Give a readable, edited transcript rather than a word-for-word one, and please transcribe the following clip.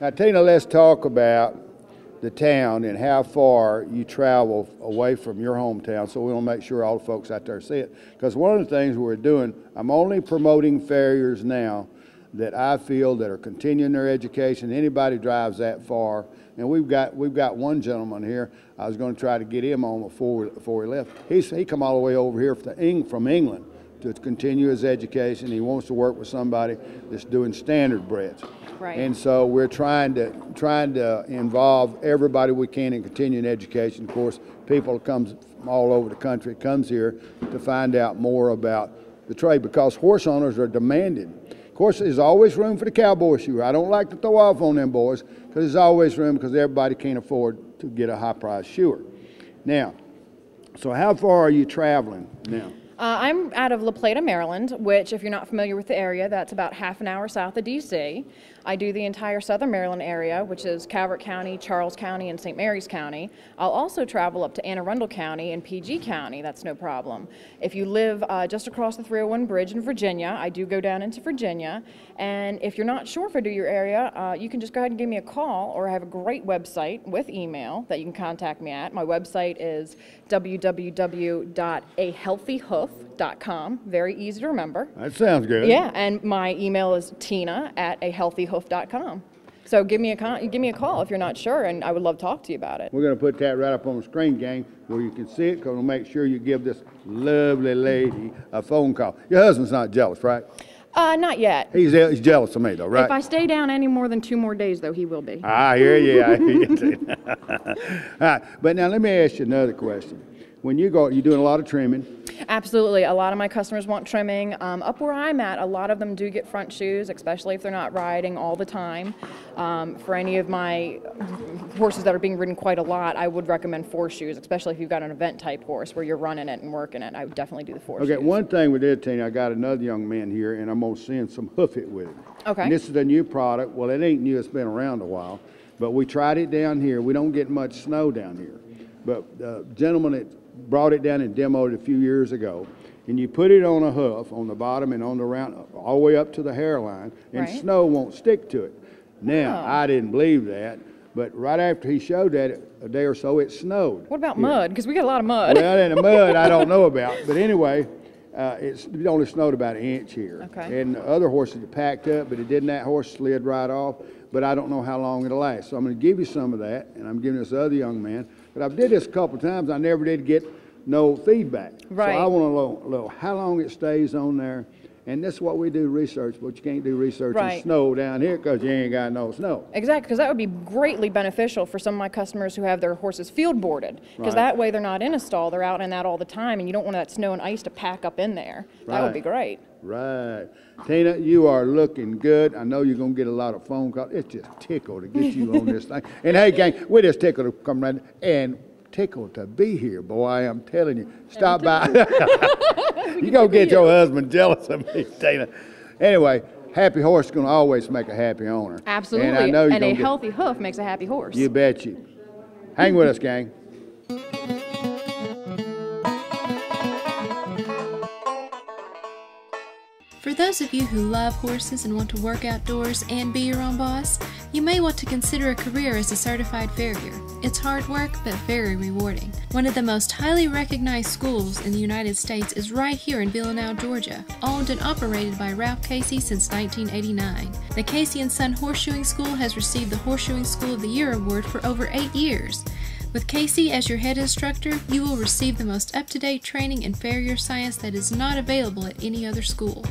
Now, Tina, let's talk about the town and how far you travel away from your hometown, so we want to make sure all the folks out there see it. Because one of the things we're doing, I'm only promoting farriers now that I feel that are continuing their education. Anybody drives that far, and we've got one gentleman here. I was going to try to get him on before he left. He come all the way over here from England to continue his education. He wants to work with somebody that's doing standard breds. Right. And so we're trying to involve everybody we can in continuing education. Of course, people come from all over the country comes here to find out more about the trade, because horse owners are demanded. Of course, there's always room for the cowboy shoer. I don't like to throw off on them boys, because there's always room, because everybody can't afford to get a high-priced shoer. Now, so how far are you traveling now? I'm out of La Plata, Maryland, which, if you're not familiar with the area, that's about half an hour south of D.C. I do the entire southern Maryland area, which is Calvert County, Charles County, and St. Mary's County. I'll also travel up to Anne Arundel County and PG County. That's no problem. If you live just across the 301 bridge in Virginia, I do go down into Virginia. And if you're not sure if I do your area, you can just go ahead and give me a call, or I have a great website with email that you can contact me at. My website is www.ahealthyhoof.com. Very easy to remember. That sounds good. Yeah, and my email is tina@ahealthyhoof.com. So give me a call if you're not sure, and I would love to talk to you about it. We're going to put that right up on the screen, gang, where you can see it, because we'll make sure you give this lovely lady a phone call. Your husband's not jealous, right? Not yet. He's jealous of me, though, right? If I stay down any more than 2 more days, though, he will be. I hear you. I hear you too. All right, but now let me ask you another question. When you go, you're doing a lot of trimming. Absolutely. A lot of my customers want trimming. Up where I'm at, a lot of them do get front shoes, especially if they're not riding all the time. For any of my horses that are being ridden quite a lot, I would recommend 4 shoes, especially if you've got an event type horse where you're running it and working it. I would definitely do the 4 shoes. Okay, one thing we did, Tina, I got another young man here, and I'm going to send some hoof it with him. Okay. And this is a new product. Well, it ain't new. It's been around a while. But we tried it down here. We don't get much snow down here. But the gentleman that brought it down and demoed it a few years ago, and you put it on a hoof on the bottom and on the round, all the way up to the hairline, and right. Snow won't stick to it. Now, Oh. I didn't believe that, but right after he showed that, a day or so, it snowed. What about here. mud? Because we got a lot of mud. Well, in the mud, I don't know about. But anyway, it only snowed about 1 inch here. Okay. And the other horses are packed up, but it didn't. That horse slid right off. But I don't know how long it'll last. So I'm going to give you some of that, and I'm giving this other young man. But I've did this a couple of times. I never did get no feedback. Right. So I want to know how long it stays on there. And this is what we do research, but you can't do research Right. in snow down here because you ain't got no snow. Exactly, because that would be greatly beneficial for some of my customers who have their horses field boarded. Because Right. that way they're not in a stall, they're out and out all the time, and you don't want that snow and ice to pack up in there. That would be great. Right. Tina, you are looking good. I know you're going to get a lot of phone calls. It's just tickled to get you on this thing. And hey, gang, we're just tickled to come around and tickled to be here, boy. I'm telling you. Stop by. You going to get your husband jealous of me, Tina. Anyway, happy horse is going to always make a happy owner. Absolutely. And I know and a healthy hoof makes a happy horse. You bet you. Hang with us, gang. For those of you who love horses and want to work outdoors and be your own boss, you may want to consider a career as a certified farrier. It's hard work, but very rewarding. One of the most highly recognized schools in the United States is right here in Villanelle, Georgia, owned and operated by Ralph Casey since 1989. The Casey & Son Horseshoeing School has received the Horseshoeing School of the Year award for over 8 years. With Casey as your head instructor, you will receive the most up-to-date training in farrier science that is not available at any other school.